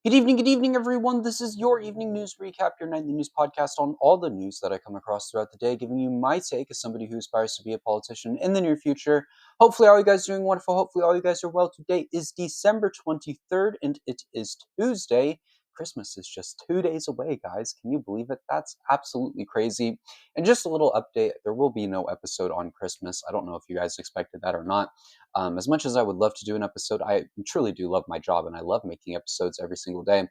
Good evening, everyone. This is your evening news recap, your nightly news podcast on all the news that I come across throughout the day, giving you my take as somebody who aspires to be a politician in the near future. Hopefully, all you guys are doing wonderful. Hopefully, all you guys are well. Today is December 23rd, and it is Tuesday. Christmas is just 2 days away, guys. Can you believe it? That's absolutely crazy. And just a little update, there will be no episode on Christmas. I don't know if you guys expected that or not. As much as I would love to do an episode, I truly do love my job and I love making episodes every single day.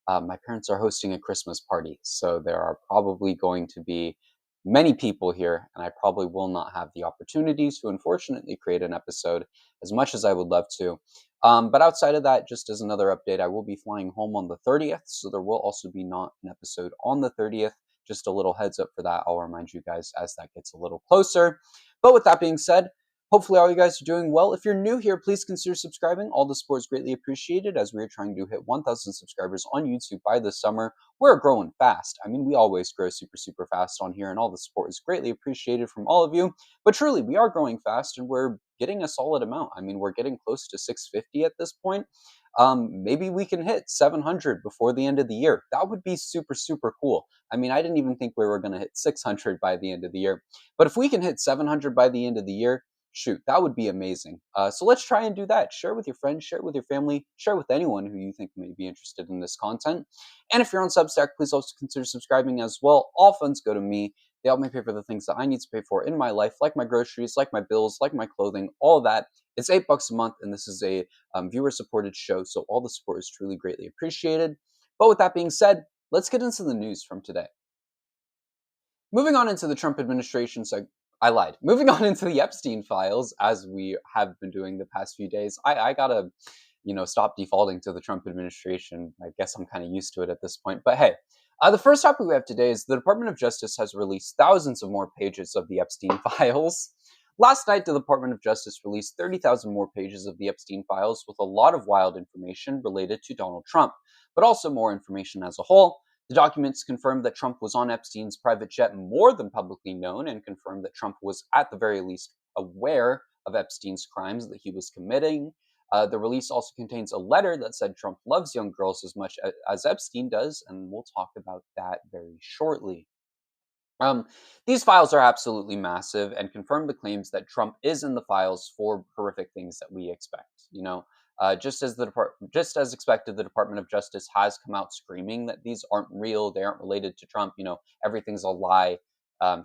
My parents are hosting a Christmas party, so there are probably going to be many people here, and I probably will not have the opportunity to unfortunately create an episode as much as I would love to. But outside of that, just as another update, I will be flying home on the 30th, so there will also be not an episode on the 30th. Just a little heads up for that. I'll remind you guys as that gets a little closer. But with that being said, hopefully all you guys are doing well. If you're new here, please consider subscribing. All the support is greatly appreciated as we are trying to hit 1,000 subscribers on YouTube by this summer. We're growing fast. I mean, we always grow super fast on here, and all the support is greatly appreciated from all of you. But truly, we are growing fast, and we're getting a solid amount. I mean, we're getting close to 650 at this point. Maybe we can hit 700 before the end of the year. That would be super cool. I mean, I didn't even think we were going to hit 600 by the end of the year. But if we can hit 700 by the end of the year, shoot, that would be amazing. So let's try and do that. Share with your friends, share with your family, share with anyone who you think may be interested in this content. And if you're on Substack, please also consider subscribing as well. All funds go to me. They help me pay for the things that I need to pay for in my life, like my groceries, like my bills, like my clothing, all of that. It's $8 a month, and this is a viewer-supported show, so all the support is truly greatly appreciated. But with that being said, let's get into the news from today. Moving on into the Trump administration, I lied. Moving on into the Epstein files, as we have been doing the past few days, I gotta, stop defaulting to the Trump administration. I guess I'm kind of used to it at this point. But hey, the first topic we have today is the Department of Justice has released thousands of more pages of the Epstein files. Last night, the Department of Justice released 30,000 more pages of the Epstein files with a lot of wild information related to Donald Trump, but also more information as a whole. The documents confirmed that Trump was on Epstein's private jet more than publicly known, and confirmed that Trump was at the very least aware of Epstein's crimes that he was committing. The release also contains a letter that said Trump loves young girls as much as Epstein does, and we'll talk about that very shortly. These files are absolutely massive and confirm the claims that Trump is in the files for horrific things that we expect. Just as expected, the Department of Justice has come out screaming that these aren't real, they aren't related to Trump. Everything's a lie.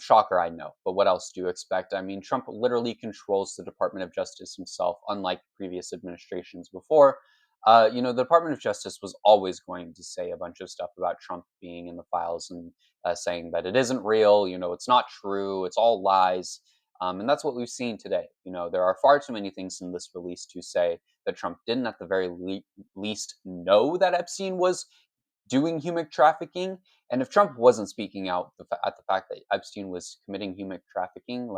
Shocker, I know, but what else do you expect? I mean, Trump literally controls the Department of Justice himself, unlike previous administrations before. The Department of Justice was always going to say a bunch of stuff about Trump being in the files and saying that it isn't real, it's not true, it's all lies. And that's what we've seen today. There are far too many things in this release to say that Trump didn't at the very least know that Epstein was doing human trafficking. And if Trump wasn't speaking out at the fact that Epstein was committing human trafficking,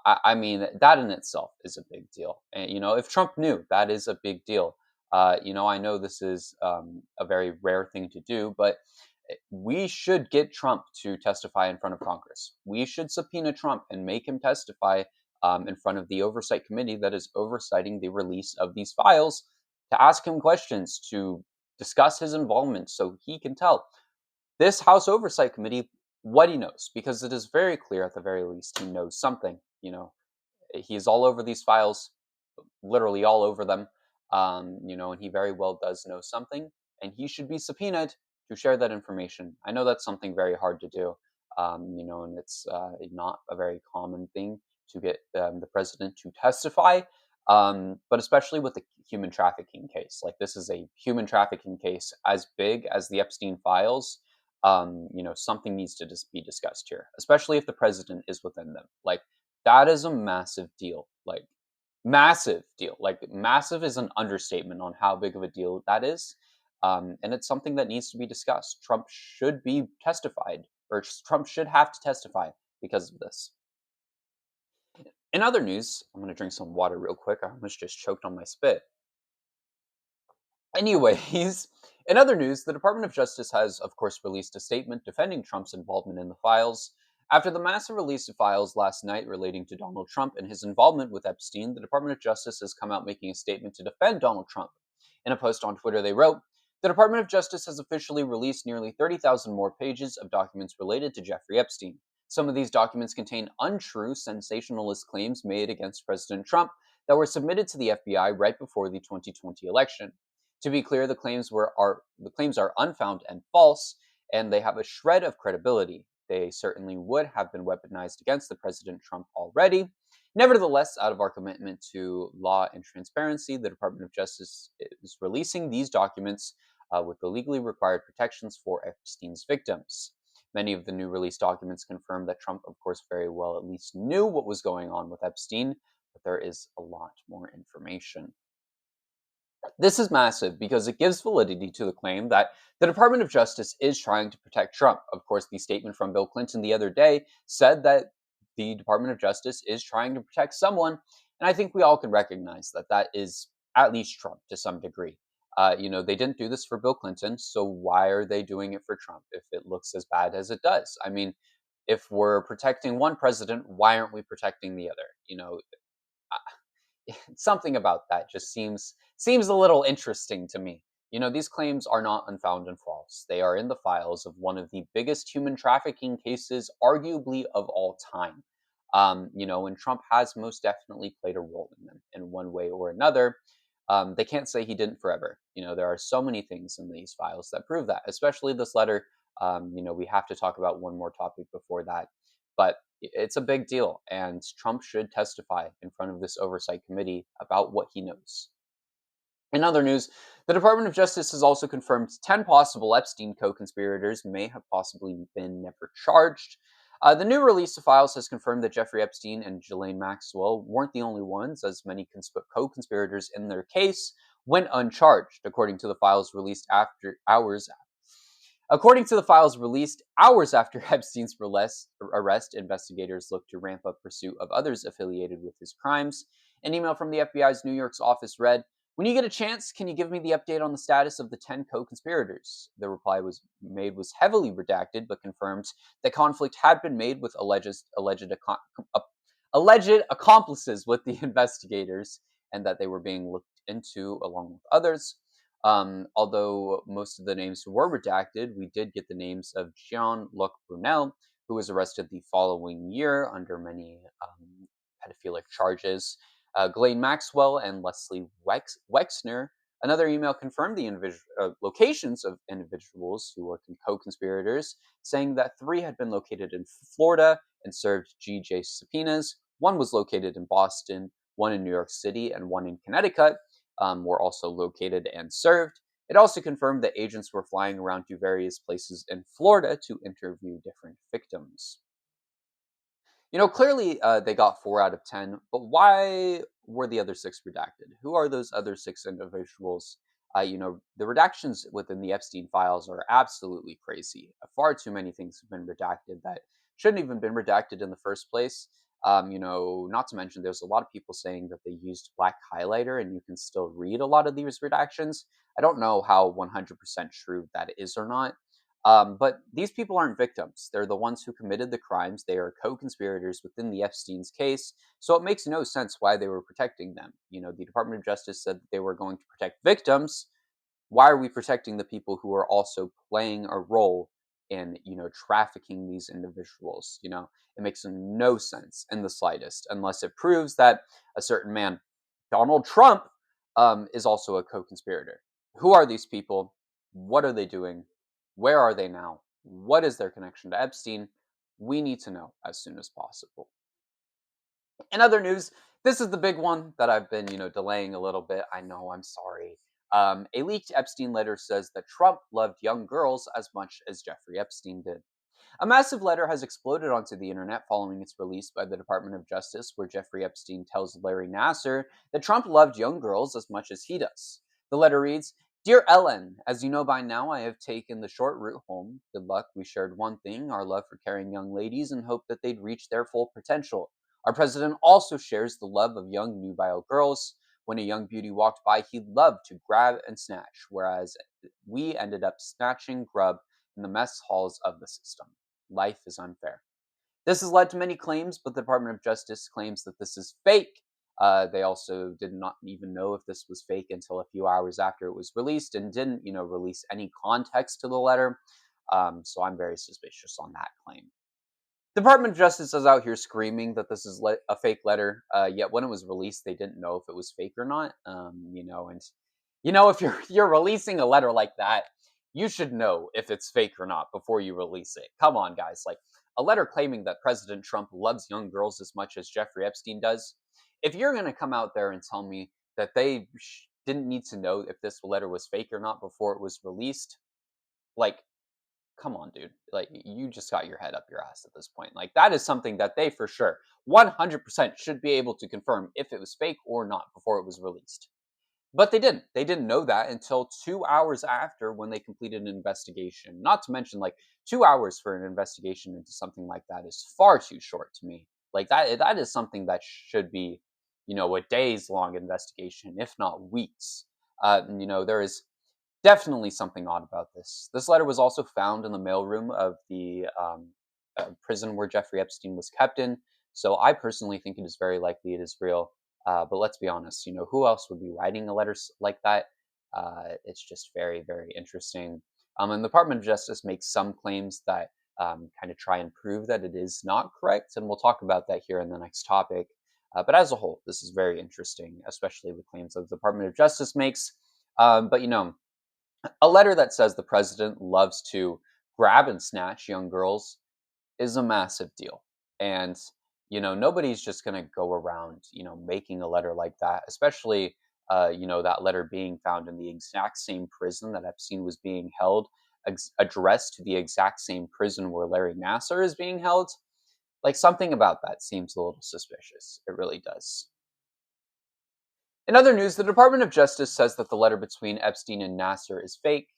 I mean, that in itself is a big deal. And, if Trump knew, that is a big deal. I know this is a very rare thing to do, but we should get Trump to testify in front of Congress. We should subpoena Trump and make him testify in front of the oversight committee that is oversighting the release of these files, to ask him questions, to discuss his involvement so he can tell this House Oversight Committee what he knows, because it is very clear at the very least he knows something. He's all over these files, literally all over them, and he very well does know something, and he should be subpoenaed to share that information. I know that's something very hard to do, and it's not a very common thing to get the president to testify, but especially with the human trafficking case. Like, this is a human trafficking case as big as the Epstein files. Something needs to just be discussed here, especially if the president is within them. Like, that is a massive deal. Like, massive deal. Like, massive is an understatement on how big of a deal that is. And it's something that needs to be discussed. Trump should be testified, or Trump should have to testify because of this. In other news, I'm going to drink some water real quick. I almost just choked on my spit. Anyways, in other news, the Department of Justice has, of course, released a statement defending Trump's involvement in the files. After the massive release of files last night relating to Donald Trump and his involvement with Epstein, the Department of Justice has come out making a statement to defend Donald Trump. In a post on Twitter, they wrote, The Department of Justice has officially released nearly 30,000 more pages of documents related to Jeffrey Epstein. Some of these documents contain untrue, sensationalist claims made against President Trump that were submitted to the FBI right before the 2020 election. To be clear, the claims are unfounded and false, and they have a shred of credibility. They certainly would have been weaponized against the President Trump already. Nevertheless, out of our commitment to law and transparency, the Department of Justice is releasing these documents with the legally required protections for Epstein's victims. Many of the new release documents confirm that Trump, of course, very well at least knew what was going on with Epstein, but there is a lot more information. This is massive because it gives validity to the claim that the Department of Justice is trying to protect Trump. Of course, the statement from Bill Clinton the other day said that the Department of Justice is trying to protect someone, and I think we all can recognize that that is at least Trump to some degree. They didn't do this for Bill Clinton, so why are they doing it for Trump if it looks as bad as it does? I mean, if we're protecting one president, why aren't we protecting the other? Something about that just seems a little interesting to me. These claims are not unfounded and false. They are in the files of one of the biggest human trafficking cases, arguably of all time. And Trump has most definitely played a role in them in one way or another. They can't say he didn't forever. There are so many things in these files that prove that, especially this letter. We have to talk about one more topic before that. But it's a big deal, and Trump should testify in front of this oversight committee about what he knows. In other news, the Department of Justice has also confirmed 10 possible Epstein co-conspirators may have possibly been never charged. The new release of files has confirmed that Jeffrey Epstein and Ghislaine Maxwell weren't the only ones, as many co-conspirators in their case went uncharged, according to the files released hours after Epstein's arrest, investigators looked to ramp up pursuit of others affiliated with his crimes. An email from the FBI's New York's office read, "When you get a chance, can you give me the update on the status of the 10 co-conspirators?" The reply was heavily redacted, but confirmed that conflict had been made with alleged accomplices with the investigators, and that they were being looked into along with others. Although most of the names were redacted, we did get the names of Jean-Luc Brunel, who was arrested the following year under many pedophilic charges, Ghislaine Maxwell, and Leslie Wexner. Another email confirmed the locations of individuals who were co-conspirators, saying that 3 had been located in Florida and served GJ subpoenas. 1 was located in Boston, 1 in New York City, and 1 in Connecticut. Were also located and served. It also confirmed that agents were flying around to various places in Florida to interview different victims. Clearly they got 4 out of 10, but why were the other 6 redacted? Who are those other 6 individuals? The redactions within the Epstein files are absolutely crazy. Far too many things have been redacted that shouldn't even been redacted in the first place. Not to mention there's a lot of people saying that they used black highlighter and you can still read a lot of these redactions. I don't know how 100% true that is or not. But these people aren't victims. They're the ones who committed the crimes. They are co-conspirators within the Epstein's case. So it makes no sense why they were protecting them. The Department of Justice said that they were going to protect victims. Why are we protecting the people who are also playing a role in, trafficking these individuals? It makes no sense in the slightest, unless it proves that a certain man, Donald Trump, is also a co-conspirator. Who are these people? What are they doing? Where are they now? What is their connection to Epstein? We need to know as soon as possible. In other news, this is the big one that I've been, delaying a little bit. I know, I'm sorry. A leaked Epstein letter says that Trump loved young girls as much as Jeffrey Epstein did. A massive letter has exploded onto the internet following its release by the Department of Justice, where Jeffrey Epstein tells Larry Nassar that Trump loved young girls as much as he does. The letter reads, "Dear Ellen, as you know by now, I have taken the short route home. Good luck. We shared one thing, our love for caring young ladies, and hope that they'd reach their full potential. Our president also shares the love of young nubile girls. When a young beauty walked by, he loved to grab and snatch, whereas we ended up snatching grub in the mess halls of the system. Life is unfair." This has led to many claims, but the Department of Justice claims that this is fake They also did not even know if this was fake until a few hours after it was released, and didn't, release any context to the letter. So I'm very suspicious on that claim. Department of Justice is out here screaming that this is a fake letter. Yet when it was released, they didn't know if it was fake or not. And if you're releasing a letter like that, you should know if it's fake or not before you release it. Come on, guys! Like a letter claiming that President Trump loves young girls as much as Jeffrey Epstein does. If you're gonna come out there and tell me that they didn't need to know if this letter was fake or not before it was released, like come on, dude. Like, you just got your head up your ass at this point. Like, that is something that they for sure 100% should be able to confirm if it was fake or not before it was released. But they didn't. They didn't know that until 2 hours after when they completed an investigation. Not to mention, like, 2 hours for an investigation into something like that is far too short to me. Like, that is something that should be, a days long investigation, if not weeks. There is definitely something odd about this. This letter was also found in the mailroom of the prison where Jeffrey Epstein was kept in. So I personally think it is very likely it is real. But let's be honest, who else would be writing a letter like that? It's just very, very interesting. And the Department of Justice makes some claims that kind of try and prove that it is not correct. And we'll talk about that here in the next topic. But as a whole, this is very interesting, especially the claims that the Department of Justice makes. But a letter that says the president loves to grab and snatch young girls is a massive deal. And, nobody's just going to go around, making a letter like that, especially, that letter being found in the exact same prison that Epstein was being held, addressed to the exact same prison where Larry Nassar is being held. Like, something about that seems a little suspicious. It really does. In other news, the Department of Justice says that the letter between Epstein and Nasser is fake,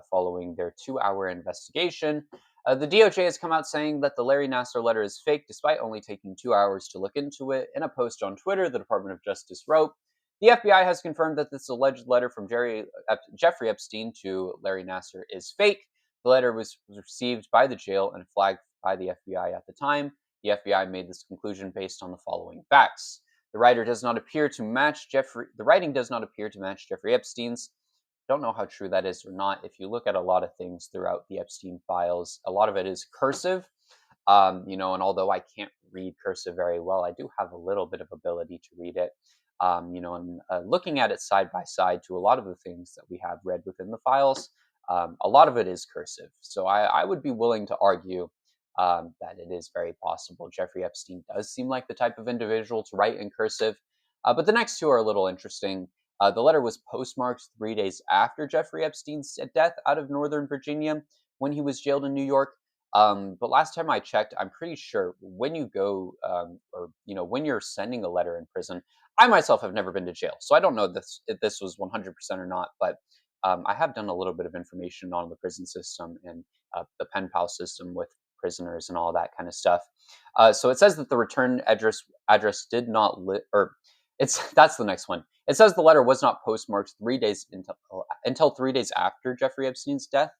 following their 2 hour investigation. The DOJ has come out saying that the Larry Nasser letter is fake, despite only taking 2 hours to look into it. In a post on Twitter, the Department of Justice wrote, the FBI has confirmed that this alleged letter from Jeffrey Epstein to Larry Nasser is fake. The letter was received by the jail and flagged by the FBI at the time. The FBI made this conclusion based on the following facts. The writing does not appear to match Jeffrey Epstein's. Don't know how true that is or not. If you look at a lot of things throughout the Epstein files, a lot of it is cursive. And although I can't read cursive very well, I do have a little bit of ability to read it. And looking at it side by side to a lot of the things that we have read within the files, a lot of it is cursive. So I would be willing to argue that it is very possible Jeffrey Epstein does seem like the type of individual to write in cursive. But the next two are a little interesting. The letter was postmarked 3 days after Jeffrey Epstein's death out of Northern Virginia when he was jailed in New York. But last time I checked, I'm pretty sure when you go, when you're sending a letter in prison, I myself have never been to jail, so I don't know if this was 100% or not. But I have done a little bit of information on the prison system and the pen pal system with prisoners and all that kind of stuff. So it says that the return address did not or that's the next one. It says the letter was not postmarked 3 days until 3 days after Jeffrey Epstein's death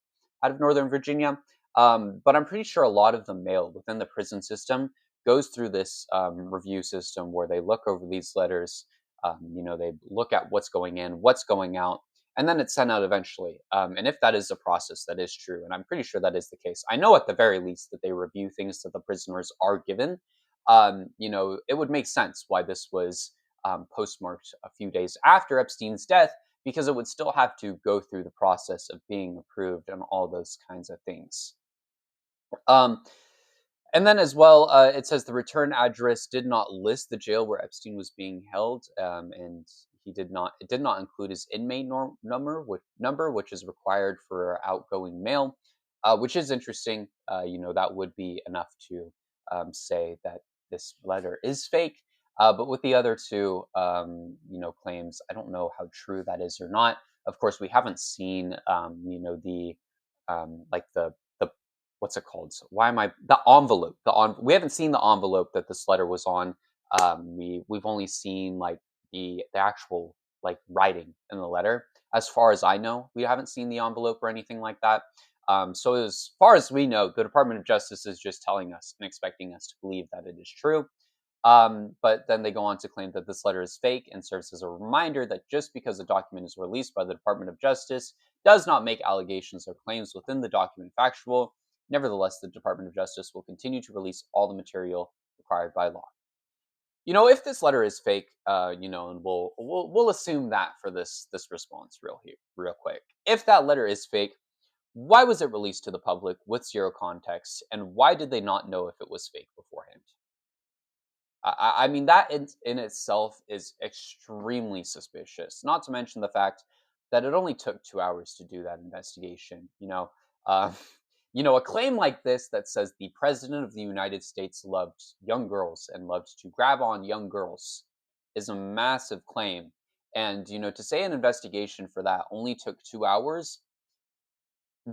out of Northern Virginia. But I'm pretty sure a lot of the mail within the prison system goes through this review system where they look over these letters. They look at what's going in, what's going out, and then it's sent out eventually. And if that is a process that is true, and I'm pretty sure that is the case, I know at the very least that they review things that the prisoners are given. It would make sense why this was postmarked a few days after Epstein's death, because it would still have to go through the process of being approved and all those kinds of things. Um, and then as well, it says the return address did not list the jail where Epstein was being held, and it did not include his inmate number, which is required for outgoing mail, which is interesting. That would be enough to say that this letter is fake. But with the other two, claims, I don't know how true that is or not. Of course, we haven't seen, like the what's it called? So why am I the envelope? We haven't seen the envelope that this letter was on. We've only seen like the actual like writing in the letter. As far as I know, we haven't seen the envelope or anything like that. So as far as we know, the Department of Justice is just telling us and expecting us to believe that it is true. But then they go on to claim that this letter is fake and serves as a reminder that just because a document is released by the Department of Justice does not make allegations or claims within the document factual. Nevertheless, the Department of Justice will continue to release all the material required by law. If this letter is fake, and we'll assume that for this response real quick. If that letter is fake, why was it released to the public with zero context, and why did they not know if it was fake beforehand? I mean, that in itself is extremely suspicious. Not to mention the fact that it only took 2 hours to do that investigation. Uh, a claim like this that says the president of the United States loved young girls and loved to grab on young girls is a massive claim. And to say an investigation for that only took 2 hours,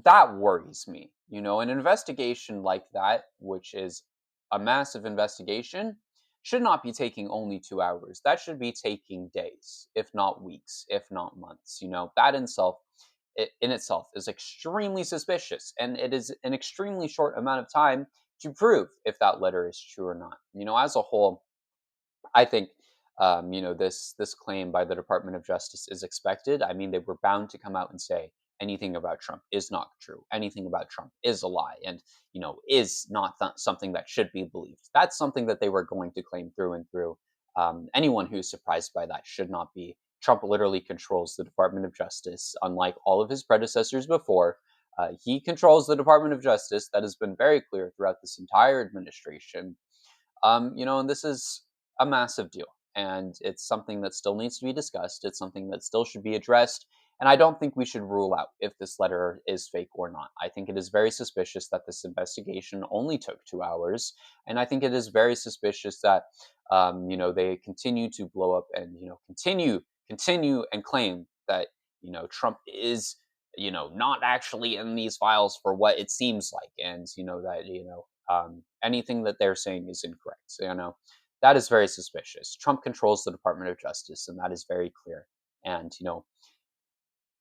that worries me. An investigation like that, which is a massive investigation, should not be taking only 2 hours. That should be taking days, if not weeks, if not months. That in itself is extremely suspicious, and it is an extremely short amount of time to prove if that letter is true or not. As a whole, I think this claim by the Department of Justice is expected. I mean, they were bound to come out and say anything about Trump is not true. Anything about Trump is a lie, and is not something that should be believed. That's something that they were going to claim through and through. Anyone who's surprised by that should not be. Trump literally controls the Department of Justice, unlike all of his predecessors before. He controls the Department of Justice. That has been very clear throughout this entire administration. And this is a massive deal, and it's something that still needs to be discussed. It's something that still should be addressed, and I don't think we should rule out if this letter is fake or not. I think it is very suspicious that this investigation only took 2 hours, and I think it is very suspicious that they continue to blow up and continue and claim that Trump is not actually in these files for what it seems like, and that anything that they're saying is incorrect. So, that is very suspicious. Trump controls the Department of Justice, and that is very clear. And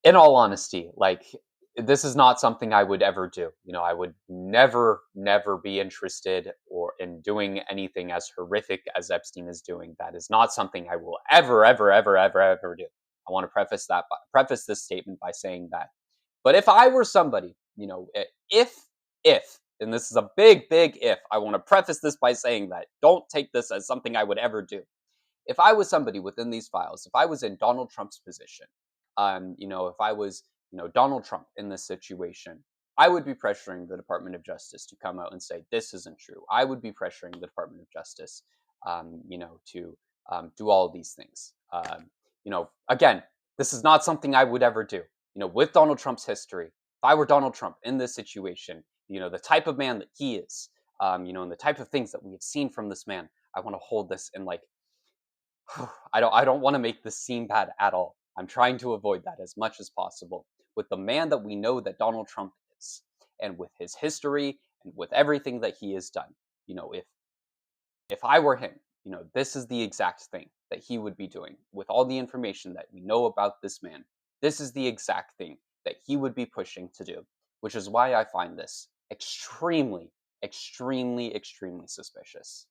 in all honesty, like, this is not something I would ever do. I would never be interested or in doing anything as horrific as Epstein is doing. That is not something I will ever do. I want to preface this statement by saying that. But if I were somebody, if, and this is a big if, I want to preface this by saying that. Don't take this as something I would ever do. If I was somebody within these files, if I was in Donald Trump's position, if I was, Donald Trump in this situation, I would be pressuring the Department of Justice to come out and say, this isn't true. I would be pressuring the Department of Justice, to do all of these things. Again, this is not something I would ever do. With Donald Trump's history, if I were Donald Trump in this situation, the type of man that he is, and the type of things that we have seen from this man, I want to hold this in like, I don't want to make this seem bad at all. I'm trying to avoid that as much as possible. With the man that we know that Donald Trump is, and with his history, and with everything that he has done, if I were him, this is the exact thing that he would be doing. With all the information that we know about this man, this is the exact thing that he would be pushing to do, which is why I find this extremely suspicious.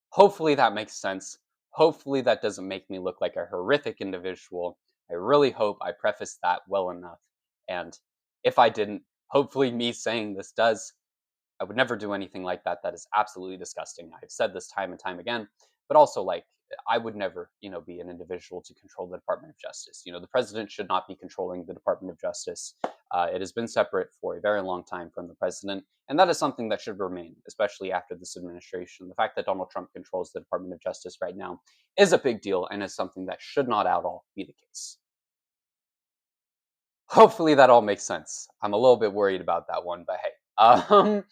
Hopefully that makes sense. Hopefully that doesn't make me look like a horrific individual. I really hope I prefaced that well enough. And if I didn't, hopefully me saying this does. I would never do anything like that. That is absolutely disgusting. I've said this time and time again, but also, like, I would never, be an individual to control the Department of Justice. The president should not be controlling the Department of Justice. It has been separate for a very long time from the president, and that is something that should remain, especially after this administration. The fact that Donald Trump controls the Department of Justice right now is a big deal, and is something that should not at all be the case. Hopefully that all makes sense. I'm a little bit worried about that one, but hey.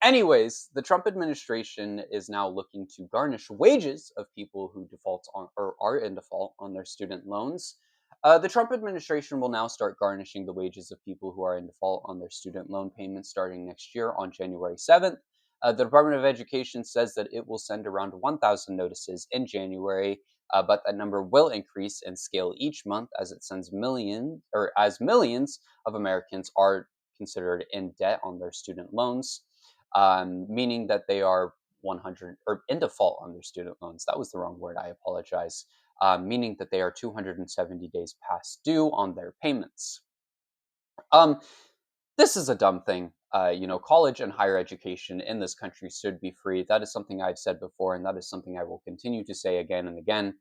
Anyways, the Trump administration is now looking to garnish wages of people who default on or are in default on their student loans. The Trump administration will now start garnishing the wages of people who are in default on their student loan payments starting next year on January 7th. The Department of Education says that it will send around 1,000 notices in January, but that number will increase and scale each month as it sends as millions of Americans are considered in debt on their student loans. Meaning that they are, 100 or in default on their student loans. That was the wrong word. I apologize. Meaning that they are 270 days past due on their payments. Um, this is a dumb thing. College and higher education in this country should be free. That is something I've said before, and that is something I will continue to say again and again.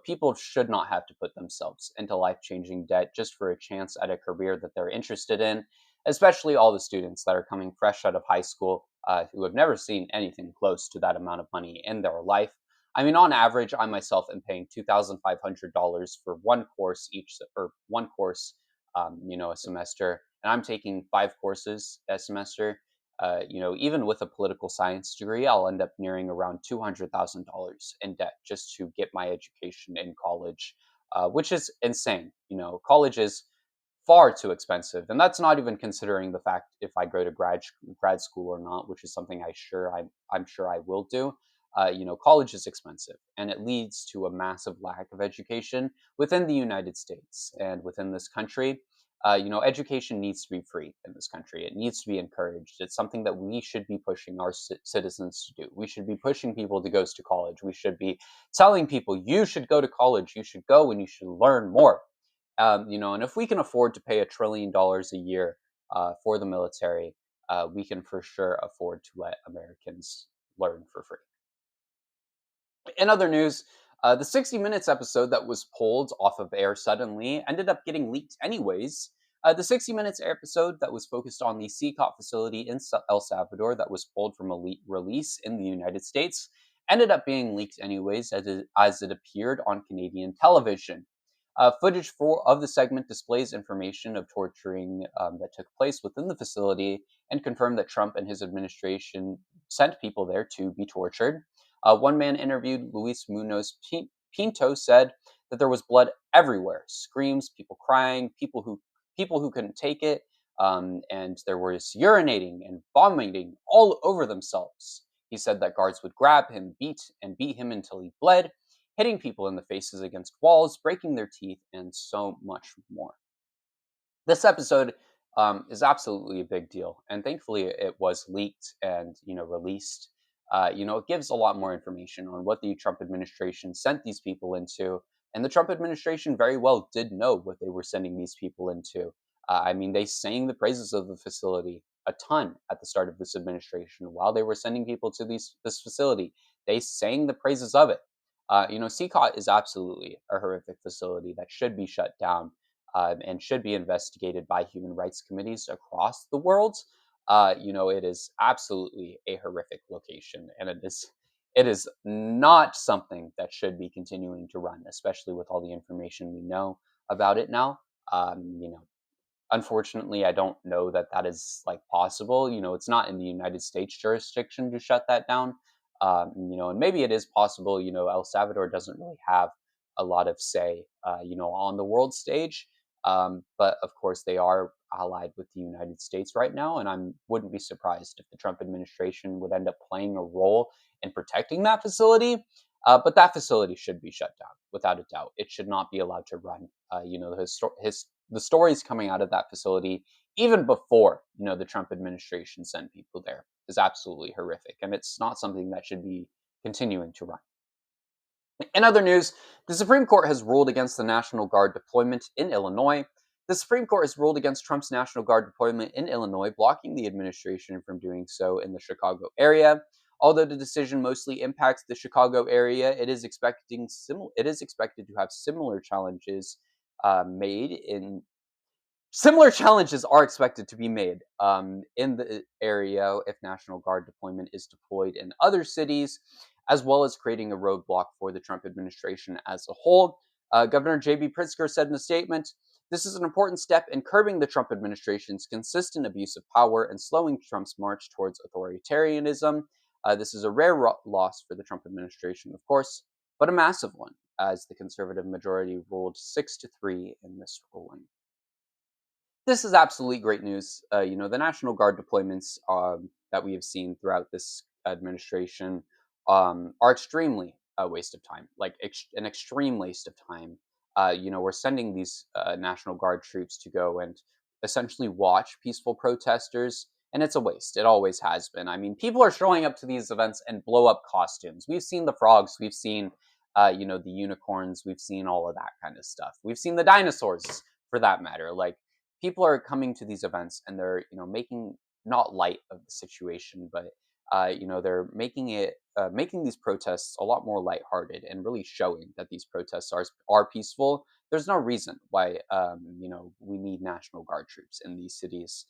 People should not have to put themselves into life changing debt just for a chance at a career that they're interested in, especially all the students that are coming fresh out of high school who have never seen anything close to that amount of money in their life. I mean, on average, I myself am paying $2,500 for one course or one course, a semester, and I'm taking 5 courses a semester. Even with a political science degree, I'll end up nearing around $200,000 in debt just to get my education in college, which is insane. College is far too expensive, and that's not even considering the fact if I go to grad school or not, which is something I'm sure I will do. College is expensive, and it leads to a massive lack of education within the United States and within this country. Education needs to be free in this country. It needs to be encouraged. It's something that we should be pushing our citizens to do. We should be pushing people to go to college. We should be telling people, you should go to college. You should go and you should learn more. And if we can afford to pay $1 trillion a year for the military, we can for sure afford to let Americans learn for free. In other news, the 60 Minutes episode that was pulled off of air suddenly ended up getting leaked anyways. The 60 Minutes episode that was focused on the CCOT facility in El Salvador that was pulled from a release in the United States ended up being leaked anyways as it appeared on Canadian television. Footage of the segment displays information of torturing that took place within the facility and confirmed that Trump and his administration sent people there to be tortured. One man interviewed, Luis Munoz Pinto, said that there was blood everywhere, screams, people crying, people who couldn't take it, and there was urinating and vomiting all over themselves. He said that guards would grab him, beat him until he bled, hitting people in the faces against walls, breaking their teeth, and so much more. This episode is absolutely a big deal, and thankfully it was leaked and released. It gives a lot more information on what the Trump administration sent these people into, and the Trump administration very well did know what they were sending these people into. They sang the praises of the facility a ton at the start of this administration while they were sending people to this facility. They sang the praises of it. CCOT is absolutely a horrific facility that should be shut down and should be investigated by human rights committees across the world. It is absolutely a horrific location, and it is not something that should be continuing to run, especially with all the information we know about it now. Unfortunately, I don't know that that is possible. It's not in the United States jurisdiction to shut that down. And maybe it is possible. El Salvador doesn't really have a lot of say, on the world stage. But of course, they are allied with the United States right now, and I wouldn't be surprised if the Trump administration would end up playing a role in protecting that facility. But that facility should be shut down without a doubt. It should not be allowed to run. The stories coming out of that facility, even before the Trump administration sent people there, is absolutely horrific, and it's not something that should be continuing to run. In other news, the Supreme Court has ruled against the National Guard deployment in Illinois. The Supreme Court has ruled against Trump's National Guard deployment in Illinois, blocking the administration from doing so in the Chicago area. Although the decision mostly impacts the Chicago area, it is expected to have similar challenges Similar challenges are expected to be made in the area if National Guard deployment is deployed in other cities, as well as creating a roadblock for the Trump administration as a whole. Governor J.B. Pritzker said in a statement, "This is an important step in curbing the Trump administration's consistent abuse of power and slowing Trump's march towards authoritarianism. This is a rare loss for the Trump administration, of course, but a massive one, as the conservative majority ruled 6-3 in this ruling." This is absolutely great news. The National Guard deployments that we have seen throughout this administration are extremely a waste of time, an extreme waste of time. We're sending these National Guard troops to go and essentially watch peaceful protesters and it's a waste. It always has been. I mean, people are showing up to these events and blow up costumes. We've seen the frogs, we've seen, the unicorns, we've seen all of that kind of stuff. We've seen the dinosaurs, for that matter. Like, people are coming to these events and they're, making not light of the situation, but they're making these protests a lot more lighthearted and really showing that these protests are peaceful. There's no reason why we need National Guard troops in these cities.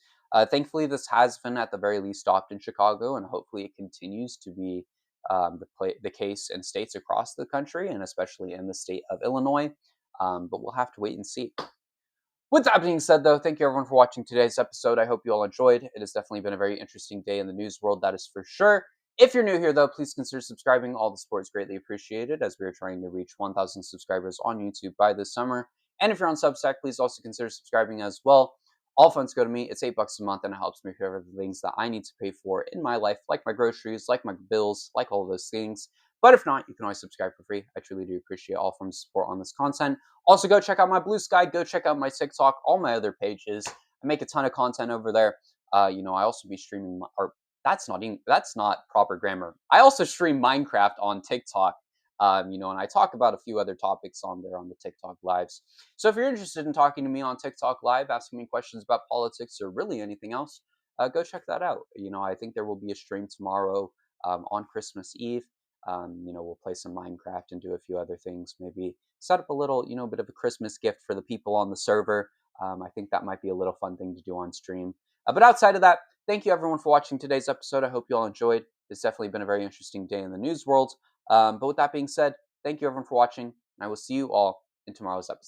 Thankfully, this has been at the very least stopped in Chicago, and hopefully, it continues to be the case in states across the country, and especially in the state of Illinois. But we'll have to wait and see. With that being said, though, thank you everyone for watching today's episode. I hope you all enjoyed. It has definitely been a very interesting day in the news world, that is for sure. If you're new here, though, please consider subscribing. All the support is greatly appreciated as we are trying to reach 1,000 subscribers on YouTube by this summer. And if you're on Substack, please also consider subscribing as well. All funds go to me. It's $8 a month, and it helps me pay for the things that I need to pay for in my life, like my groceries, like my bills, like all of those things. But if not, you can always subscribe for free. I truly do appreciate all forms of support on this content. Also, go check out my Blue Sky. Go check out my TikTok, all my other pages. I make a ton of content over there. I also be streaming, or that's not proper grammar. I also stream Minecraft on TikTok. And I talk about a few other topics on there on the TikTok lives. So if you're interested in talking to me on TikTok live, asking me questions about politics or really anything else, go check that out. I think there will be a stream tomorrow on Christmas Eve. We'll play some Minecraft and do a few other things. Maybe set up a little, bit of a Christmas gift for the people on the server. I think that might be a little fun thing to do on stream. But outside of that, thank you everyone for watching today's episode. I hope you all enjoyed. It's definitely been a very interesting day in the news world. But with that being said, thank you everyone for watching, and I will see you all in tomorrow's episode.